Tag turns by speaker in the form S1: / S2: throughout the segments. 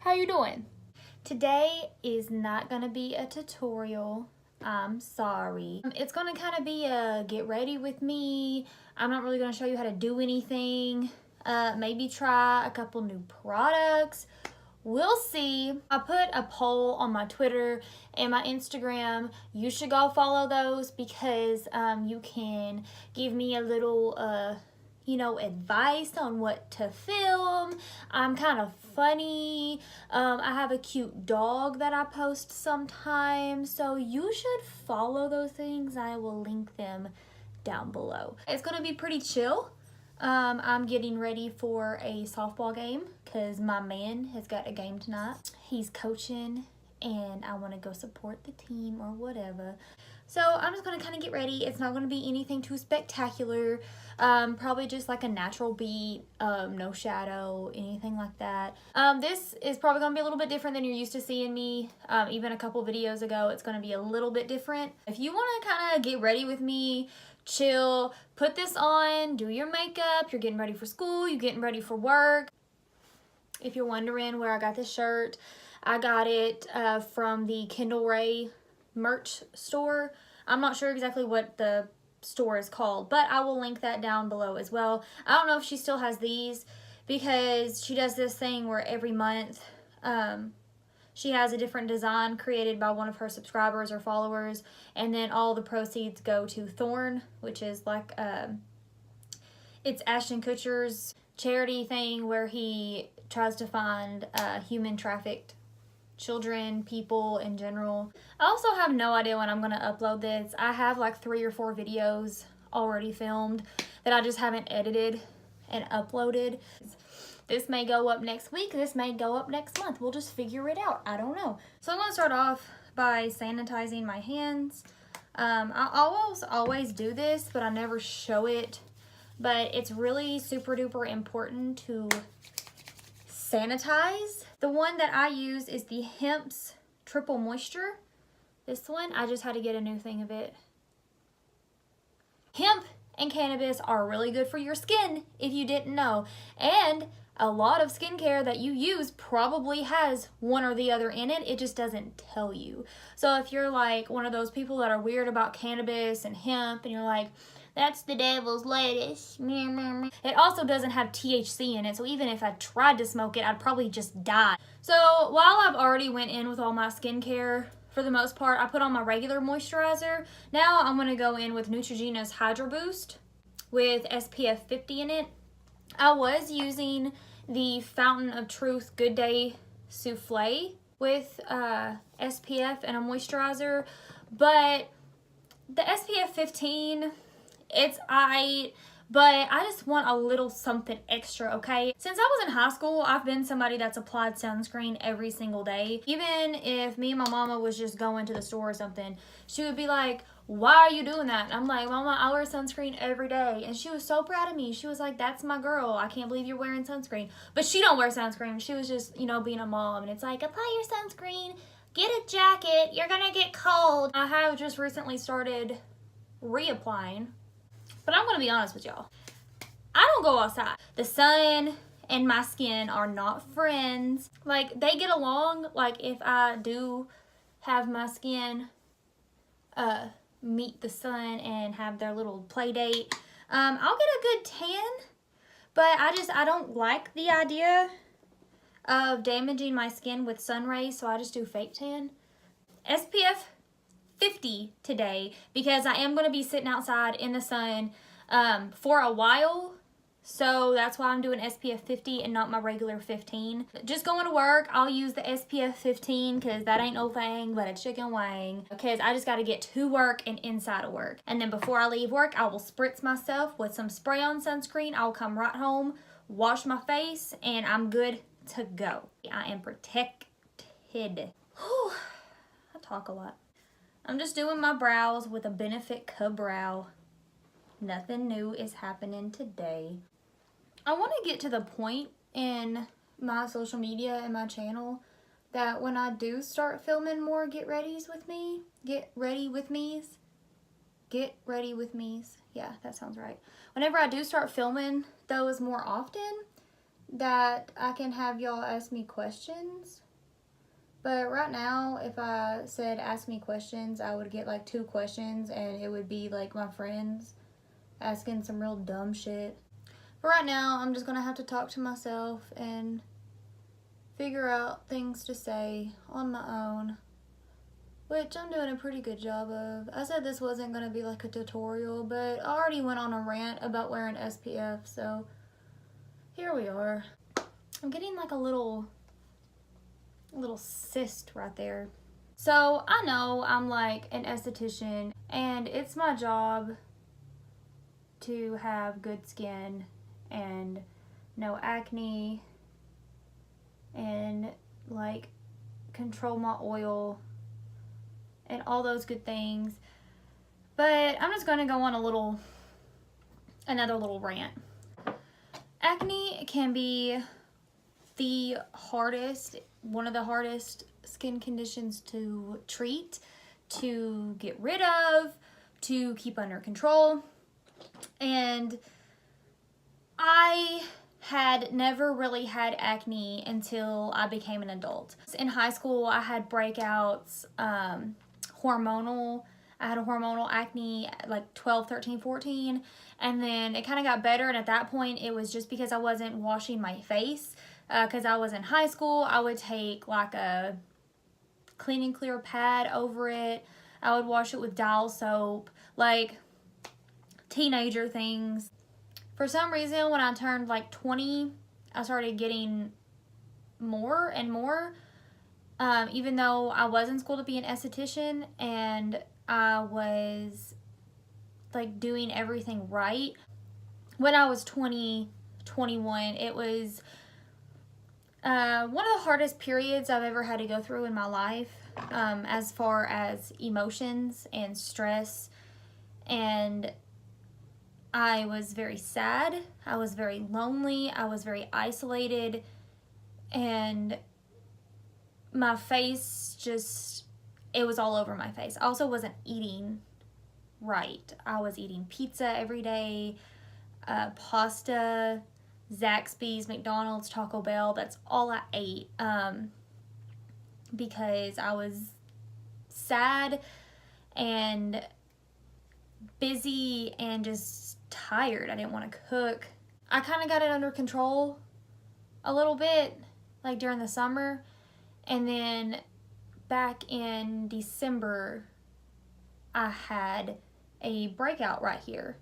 S1: How you doing? Today is not gonna be a tutorial. I'm sorry. It's gonna kind of be a get ready with me. I'm not really gonna show you how to do anything. Maybe try a couple new products. We'll see. I put a poll on my Twitter and my Instagram. You should go follow those because you can give me a little advice on what to film. I'm kind of funny. I have a cute dog that I post sometimes, so you should follow those things. I will link them down below. It's gonna be pretty chill. I'm getting ready for a softball game because my man has got a game tonight. He's coaching and I want to go support the team or whatever. So I'm just going to kind of get ready. It's not going to be anything too spectacular. Probably just like a natural beat, no shadow, anything like that. This is probably going to be a little bit different than you're used to seeing me. Even a couple videos ago, it's going to be a little bit different. If you want to kind of get ready with me, chill, put this on, do your makeup, you're getting ready for school, you're getting ready for work. If you're wondering where I got this shirt, I got it from the Kendall Rae merch store. I'm not sure exactly what the store is called, but I will link that down below as well. I don't know if she still has these because she does this thing where every month she has a different design created by one of her subscribers or followers, and then all the proceeds go to Thorn, which is like it's Ashton Kutcher's charity thing where he tries to find human trafficked children, people in general. I also have no idea when I'm going to upload this. I have like 3 or 4 videos already filmed that I just haven't edited and uploaded. This may go up next week. This may go up next month. We'll just figure it out. I don't know. So I'm going to start off by sanitizing my hands. I always do this, but I never show it. But it's really super duper important to sanitize. The one that I use is the Hemp's Triple Moisture. This one, I just had to get a new thing of it. Hemp and cannabis are really good for your skin, if you didn't know. And a lot of skincare that you use probably has one or the other in it. It just doesn't tell you. So if you're like one of those people that are weird about cannabis and hemp and you're like, that's the devil's lettuce. It also doesn't have THC in it, so even if I tried to smoke it, I'd probably just die. So while I've already went in with all my skincare, for the most part, I put on my regular moisturizer. Now I'm going to go in with Neutrogena's Hydro Boost with SPF 50 in it. I was using the Fountain of Truth Good Day Souffle with SPF and a moisturizer, but the SPF 15... it's aight, but I just want a little something extra, okay? Since I was in high school, I've been somebody that's applied sunscreen every single day. Even if me and my mama was just going to the store or something, she would be like, why are you doing that? And I'm like, Mama, I wear sunscreen every day. And she was so proud of me. She was like, that's my girl. I can't believe you're wearing sunscreen. But she don't wear sunscreen. She was just, being a mom. And it's like, apply your sunscreen, get a jacket, you're gonna get cold. I have just recently started reapplying. But I'm going to be honest with y'all. I don't go outside. The sun and my skin are not friends. Like, they get along. Like, if I do have my skin meet the sun and have their little play date, I'll get a good tan. But I don't like the idea of damaging my skin with sun rays, so I just do fake tan. SPF 50 today because I am going to be sitting outside in the sun for a while, so that's why I'm doing SPF 50 and not my regular 15. Just going to work, I'll use the SPF 15 because that ain't no thing but a chicken wing, because I just got to get to work and inside of work. And then before I leave work, I will spritz myself with some spray-on sunscreen. I'll come right home, wash my face, and I'm good to go. I am protected. Whew, I talk a lot. I'm just doing my brows with a Benefit Ka-Brow. Nothing new is happening today. I want to get to the point in my social media and my channel that when I do start filming more get ready with me's. Yeah, that sounds right. Whenever I do start filming those more often, that I can have y'all ask me questions. But right now, if I said ask me questions, I would get like 2 questions and it would be like my friends asking some real dumb shit. But right now, I'm just gonna have to talk to myself and figure out things to say on my own, which I'm doing a pretty good job of. I said this wasn't gonna be like a tutorial, but I already went on a rant about wearing SPF, so here we are. I'm getting like a little cyst right there. So I know I'm like an esthetician and it's my job to have good skin and no acne and like control my oil and all those good things. But I'm just gonna go on another little rant. Acne can be one of the hardest skin conditions to treat, to get rid of, to keep under control. And I had never really had acne until I became an adult. In high school, I had breakouts, I had a hormonal acne like 12, 13, 14, and then it kind of got better, and at that point it was just because I wasn't washing my face. Because I was in high school, I would take like a clean and clear pad over it. I would wash it with Dial soap, like teenager things. For some reason, when I turned like 20, I started getting more and more, even though I was in school to be an esthetician and I was like doing everything right. When I was 20, 21, it was one of the hardest periods I've ever had to go through in my life, as far as emotions and stress. And I was very sad, I was very lonely, I was very isolated, and my face it was all over my face. I also wasn't eating right. I was eating pizza every day, pasta, Zaxby's, McDonald's, Taco Bell. That's all I ate, because I was sad and busy and just tired. I didn't want to cook. I kind of got it under control a little bit, like during the summer, and then back in December I had a breakout right here,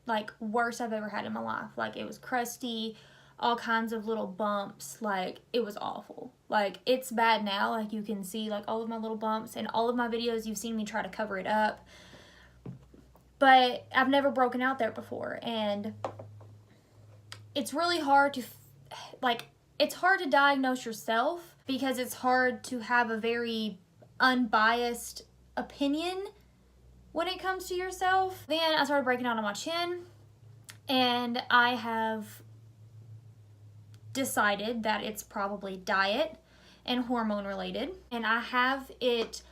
S1: like worst I've ever had in my life. Like it was crusty, all kinds of little bumps, like it was awful. Like it's bad now, like you can see like all of my little bumps, and all of my videos you've seen me try to cover it up, but I've never broken out there before. And it's really hard to it's hard to diagnose yourself because it's hard to have a very unbiased opinion when it comes to yourself. Then I started breaking out on my chin, and I have decided that it's probably diet and hormone related, and I have it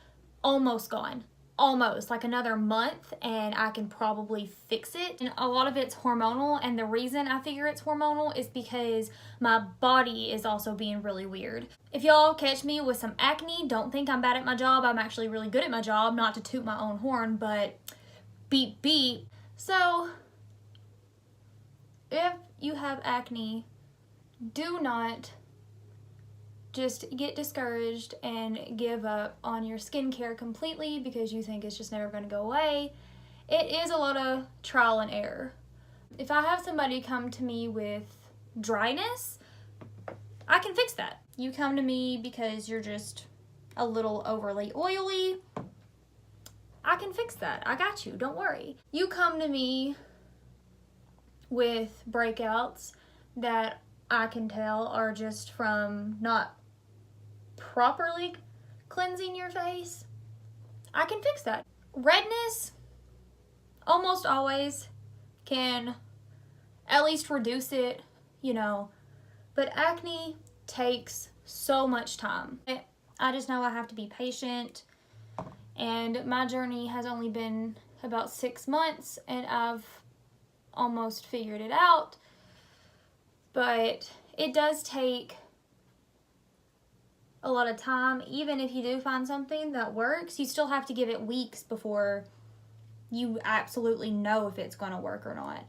S1: almost gone. Almost, like another month, and I can probably fix it. And a lot of it's hormonal, and the reason I figure it's hormonal is because my body is also being really weird. If y'all catch me with some acne, don't think I'm bad at my job. I'm actually really good at my job, not to toot my own horn, but beep beep. So if you have acne, do not just get discouraged and give up on your skincare completely because you think it's just never going to go away. It is a lot of trial and error. If I have somebody come to me with dryness, I can fix that. You come to me because you're just a little overly oily, I can fix that. I got you, don't worry. You come to me with breakouts that I can tell are just from not properly cleansing your face, I can fix that. Redness almost always can at least reduce it, but acne takes so much time. I just know I have to be patient, and my journey has only been about 6 months, and I've almost figured it out, but it does take a lot of time. Even if you do find something that works, you still have to give it weeks before you absolutely know if it's going to work or not.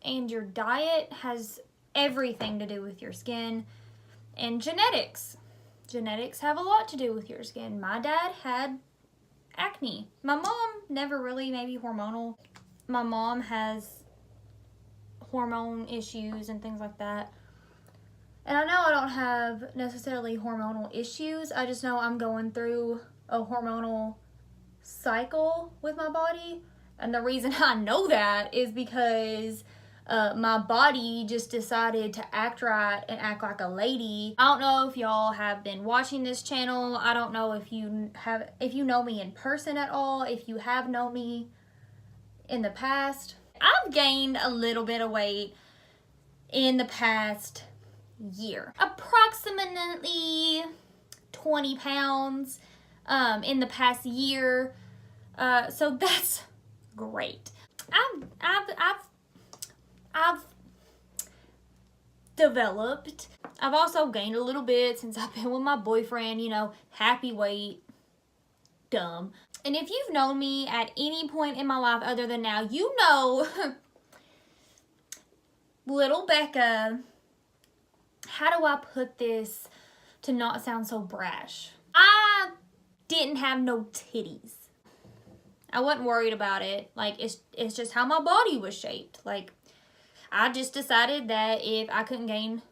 S1: And your diet has everything to do with your skin, and genetics. Genetics have a lot to do with your skin. My dad had acne. My mom never really, maybe hormonal. My mom has hormone issues and things like that. And I know I don't have necessarily hormonal issues. I just know I'm going through a hormonal cycle with my body. And the reason I know that is because my body just decided to act right and act like a lady. I don't know if y'all have been watching this channel. I don't know if you know me in person at all, if you have known me in the past. I've gained a little bit of weight in the past year. Approximately 20 pounds in the past year. So that's great. I've developed. I've also gained a little bit since I've been with my boyfriend, you know, happy weight, dumb. And if you've known me at any point in my life other than now, you know little Becca, how do I put this to not sound so brash? I didn't have no titties. I wasn't worried about it. Like, it's just how my body was shaped. Like, I just decided that if I couldn't gain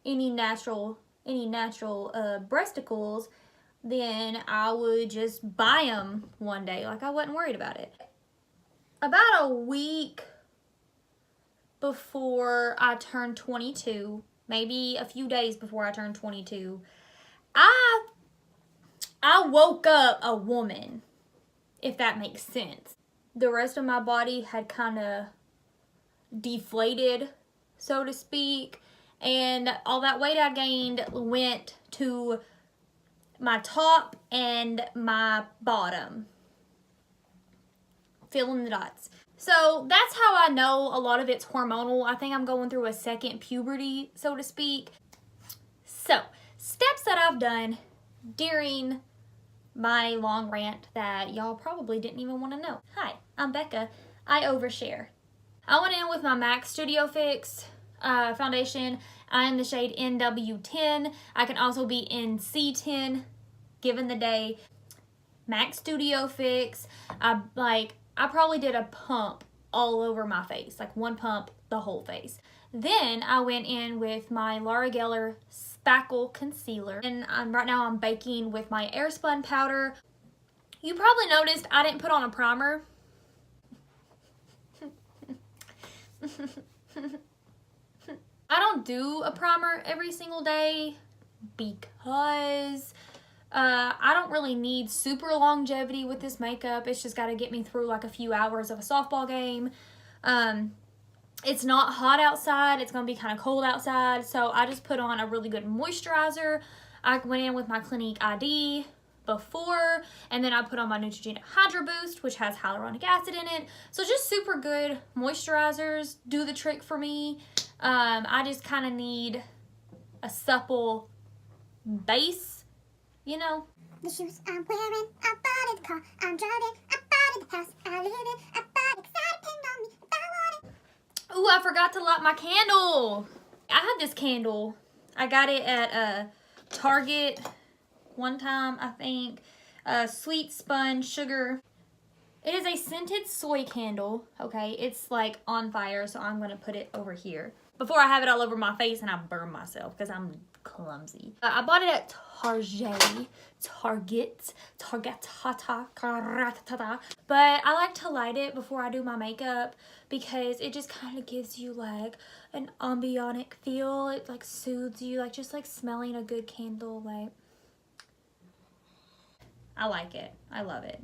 S1: any natural breasticles, then I would just buy them one day. Like, I wasn't worried about it. About a week before I turned 22, maybe a few days before I turned 22, I woke up a woman, if that makes sense. The rest of my body had kind of deflated, so to speak, and all that weight I gained went to my top and my bottom. Fill in the dots. So that's how I know a lot of it's hormonal. I think I'm going through a second puberty, so to speak. So, steps that I've done during my long rant that y'all probably didn't even want to know. Hi, I'm Becca. I overshare. I went in with my MAC Studio Fix foundation. I am the shade NW10. I can also be in C10 given the day. MAC Studio Fix. I probably did a pump all over my face, like one pump, the whole face. Then I went in with my Laura Geller Spackle Concealer, and right now I'm baking with my Airspun powder. You probably noticed I didn't put on a primer. I don't do a primer every single day because I don't really need super longevity with this makeup. It's just got to get me through like a few hours of a softball game. It's not hot outside. It's going to be kind of cold outside. So I just put on a really good moisturizer. I went in with my Clinique ID before, and then I put on my Neutrogena Hydro Boost, which has hyaluronic acid in it. So just super good moisturizers do the trick for me. I just kind of need a supple base, you know.
S2: The shoes I'm wearing, I bought at the car, I'm driving, I bought at the house, I live in, I bought it, 'cause I depend on me if I want it.
S1: Ooh, I forgot to light my candle. I had this candle. I got it at Target one time, I think. Sweet Sponge Sugar. It is a scented soy candle, okay? It's like on fire, so I'm going to put it over here before I have it all over my face and I burn myself because I'm clumsy. I bought it at Target, but I like to light it before I do my makeup because it just kind of gives you like an ambionic feel. It like soothes you, like just like smelling a good candle. Like, I like it. I love it.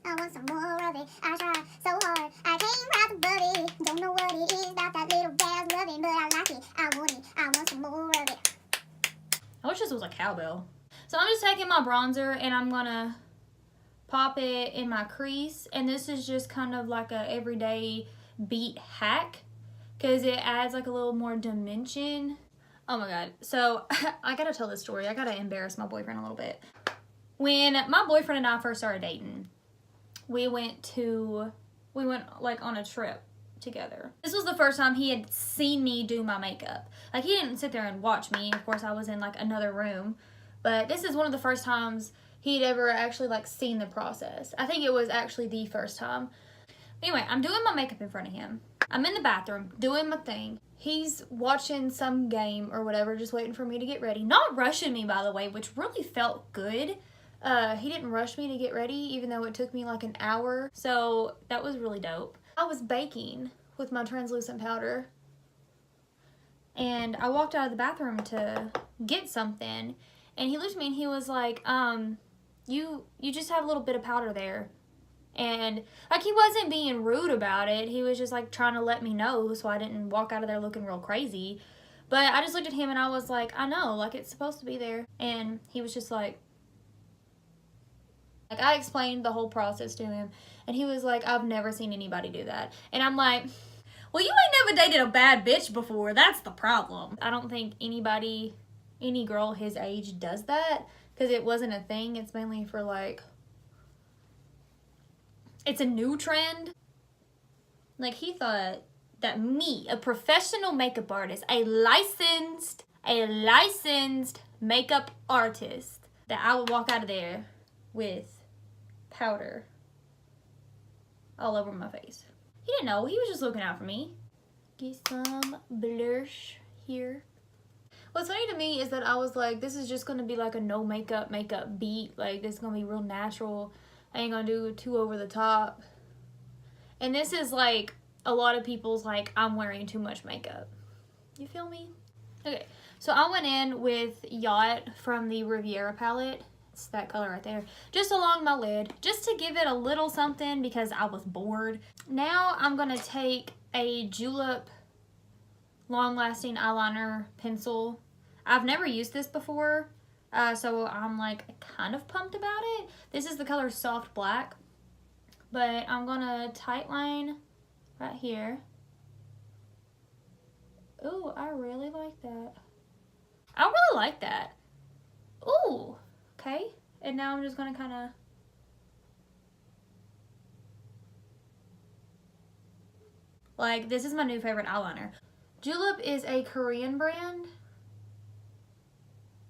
S2: I want some more of it. I try so hard. I can't rise above it. Don't know what it is about that little gal's loving, but I like it. I want it. I want some more of it.
S1: I wish this was a cowbell. So I'm just taking my bronzer and I'm gonna pop it in my crease. And this is just kind of like a everyday beat hack because it adds like a little more dimension. Oh my god. So, I gotta tell this story. I gotta embarrass my boyfriend a little bit. When my boyfriend and I first started dating, we went like on a trip together. This was the first time he had seen me do my makeup. Like, he didn't sit there and watch me. Of course, I was in like another room. But this is one of the first times he'd ever actually like seen the process. I think it was actually the first time. Anyway, I'm doing my makeup in front of him. I'm in the bathroom doing my thing. He's watching some game or whatever, just waiting for me to get ready. Not rushing me, by the way, which really felt good. He didn't rush me to get ready, even though it took me like an hour. So that was really dope. I was baking with my translucent powder. And I walked out of the bathroom to get something. And he looked at me and he was like, you just have a little bit of powder there. And like, he wasn't being rude about it. He was just like trying to let me know so I didn't walk out of there looking real crazy. But I just looked at him and I was like, I know, like, it's supposed to be there. And he was just like I explained the whole process to him and he was like, I've never seen anybody do that. And I'm like, well, you ain't never dated a bad bitch before. That's the problem. I don't think any girl his age does that because it wasn't a thing. It's mainly for like, it's a new trend. Like, he thought that me, a professional makeup artist, a licensed makeup artist, that I would walk out of there with powder all over my face. He didn't know. He was just looking out for me. Get some blush here. What's funny to me is that I was like, this is just going to be like a no makeup beat. Like, this is going to be real natural. I ain't going to do too over the top. And this is like a lot of people's like, I'm wearing too much makeup. You feel me? Okay, so I went in with Yacht from the Riviera palette. It's that color right there. Just along my lid, just to give it a little something because I was bored. Now I'm going to take a Julep long-lasting eyeliner pencil. I've never used this before, so I'm like kind of pumped about it. This is the color Soft Black, but I'm going to tight line right here. Ooh, I really like that. I really like that. Ooh. Okay, and now I'm just going to kind of like, this is my new favorite eyeliner. Julep is a Korean brand,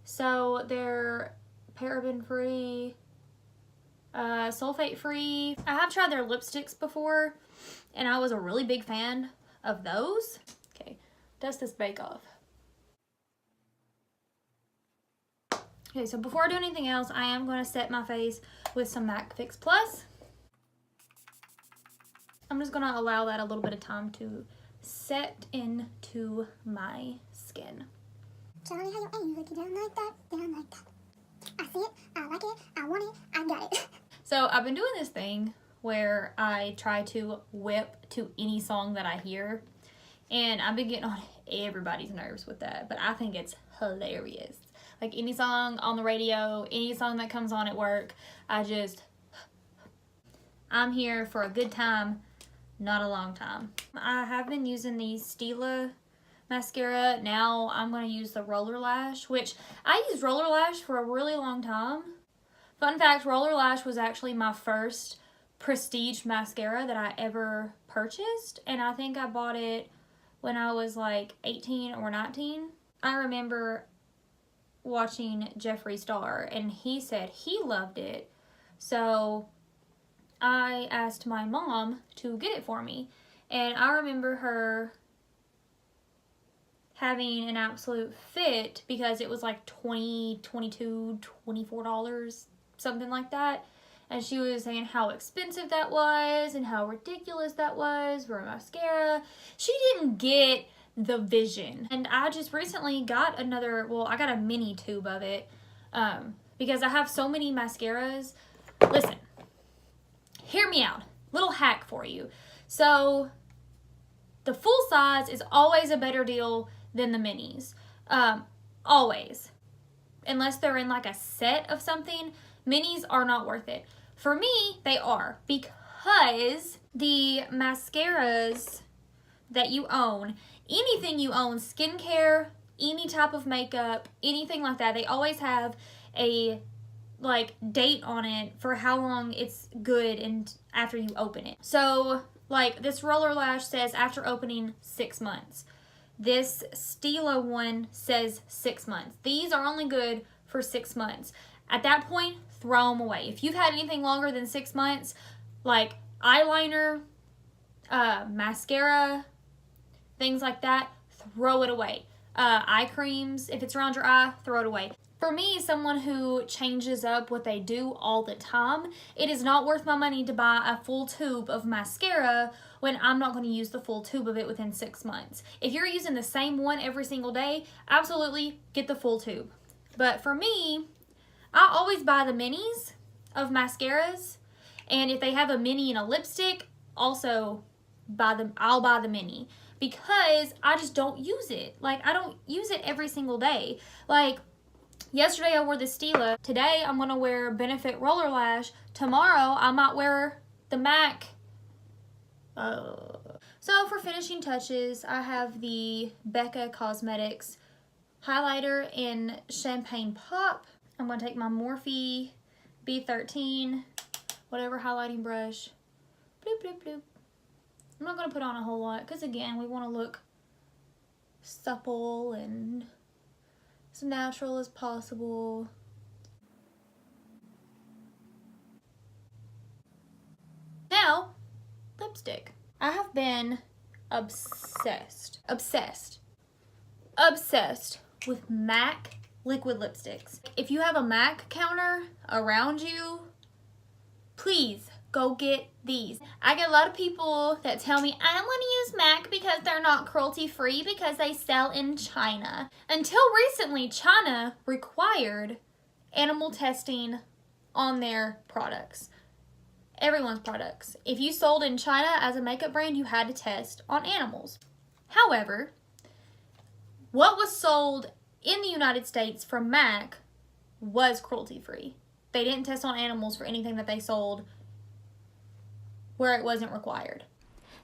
S1: so they're paraben free, sulfate free. I have tried their lipsticks before and I was a really big fan of those. Okay, dust this bake off. Okay, so before I do anything else, I am going to set my face with some MAC Fix Plus. I'm just going to allow that a little bit of time to set into my skin.
S2: Charlie, how you aim? Look it down like that, down like that. I see it, I like it, I want it, I got it.
S1: So I've been doing this thing where I try to whip to any song that I hear. And I've been getting on everybody's nerves with that, but I think it's hilarious. Like, any song on the radio, any song that comes on at work, I'm here for a good time, not a long time. I have been using the Stila mascara. Now I'm going to use the Roller Lash, which I used Roller Lash for a really long time. Fun fact, Roller Lash was actually my first prestige mascara that I ever purchased, and I think I bought it when I was like 18 or 19. I remember watching Jeffree Star and he said he loved it, so I asked my mom to get it for me, and I remember her having an absolute fit because it was like $20, $22, $24, something like that, and she was saying how expensive that was and how ridiculous that was for a mascara. She didn't get the vision. And I just recently got I got a mini tube of it because I have so many mascaras. Listen, hear me out. Little hack for you. So the full size is always a better deal than the minis. Always. Unless they're in like a set of something, minis are not worth it. For me, they are, because the mascaras that you own, anything you own, skincare, any type of makeup, anything like that, they always have a like date on it for how long it's good and after you open it. So like this Roller Lash says after opening 6 months. This Stila one says 6 months. These are only good for 6 months. At that point, throw them away. If you've had anything longer than 6 months, like eyeliner, mascara, things like that, throw it away. Eye creams, if it's around your eye, throw it away. For me, someone who changes up what they do all the time, it is not worth my money to buy a full tube of mascara when I'm not going to use the full tube of it within 6 months. If you're using the same one every single day, absolutely get the full tube. But for me, I always buy the minis of mascaras, and if they have a mini and a lipstick, also I'll buy the mini because I just don't use it. Like, I don't use it every single day. Like, yesterday I wore the Stila. Today I'm going to wear Benefit Roller Lash. Tomorrow I might wear the MAC. So for finishing touches, I have the Becca Cosmetics highlighter in Champagne Pop. I'm going to take my Morphe B13, whatever highlighting brush. Bloop, bloop, bloop. I'm not going to put on a whole lot because, again, we want to look supple and as natural as possible. Now, lipstick. I have been obsessed with MAC liquid lipsticks. If you have a MAC counter around you, please go get these. I get a lot of people that tell me, I don't want to use MAC because they're not cruelty free because they sell in China. Until recently, China required animal testing on their products. Everyone's products. If you sold in China as a makeup brand, you had to test on animals. However, what was sold in the United States from MAC was cruelty free. They didn't test on animals for anything that they sold where it wasn't required.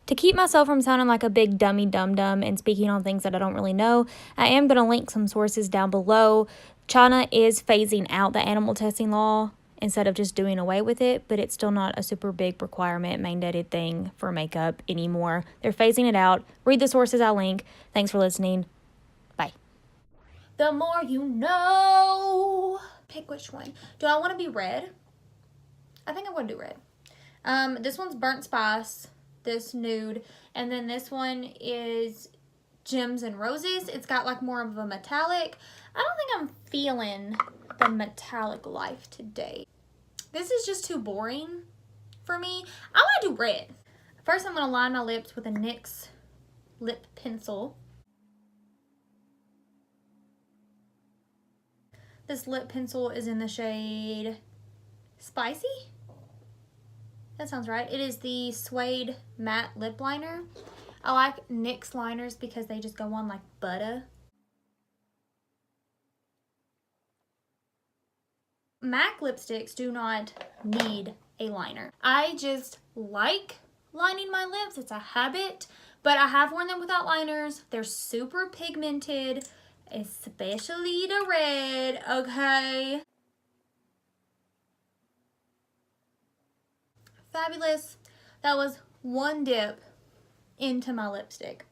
S1: To keep myself from sounding like a big dummy dum-dum and speaking on things that I don't really know, I am going to link some sources down below. China is phasing out the animal testing law instead of just doing away with it, but it's still not a super big requirement, mandated thing for makeup anymore. They're phasing it out. Read the sources I link. Thanks for listening. Bye. The more you know. Pick which one. Do I want to be red? I think I want to do red. This one's Burnt Spice, this nude, and then this one is Gems and Roses. It's got like more of a metallic. I don't think I'm feeling the metallic life today. This is just too boring for me. I want to do red. First, I'm going to line my lips with a NYX lip pencil. This lip pencil is in the shade Spicy. That sounds right. It is the Suede Matte Lip Liner. I like NYX liners because they just go on like butter. MAC lipsticks do not need a liner. I just like lining my lips. It's a habit, but I have worn them without liners. They're super pigmented, especially the red, okay? Fabulous. That was one dip into my lipstick.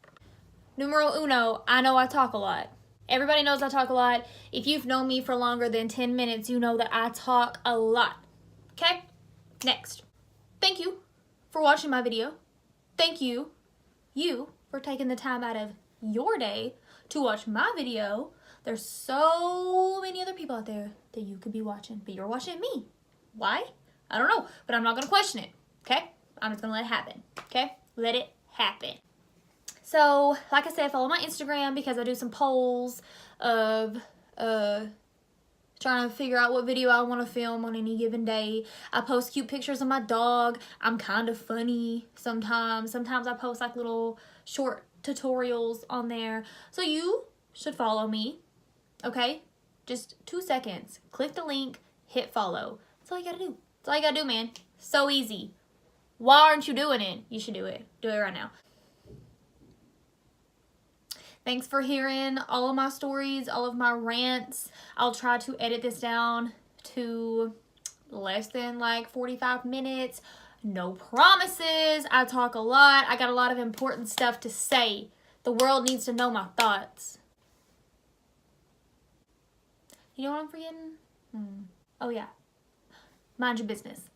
S1: Numero uno, I know I talk a lot. Everybody knows I talk a lot. If you've known me for longer than 10 minutes, you know that I talk a lot. Okay? Next. Thank you for watching my video. Thank you, for taking the time out of your day to watch my video. There's so many other people out there that you could be watching, but you're watching me. Why? I don't know, but I'm not going to question it, okay? I'm just going to let it happen, okay? Let it happen. So, like I said, follow my Instagram because I do some polls of trying to figure out what video I want to film on any given day. I post cute pictures of my dog. I'm kind of funny sometimes. Sometimes I post like little short tutorials on there. So you should follow me, okay? Just 2 seconds. Click the link, hit follow. That's all you got to do. That's all you got to do, man. So easy. Why aren't you doing it? You should do it. Do it right now. Thanks for hearing all of my stories, all of my rants. I'll try to edit this down to less than like 45 minutes. No promises. I talk a lot. I got a lot of important stuff to say. The world needs to know my thoughts. You know what I'm forgetting? Oh yeah. Mind your business.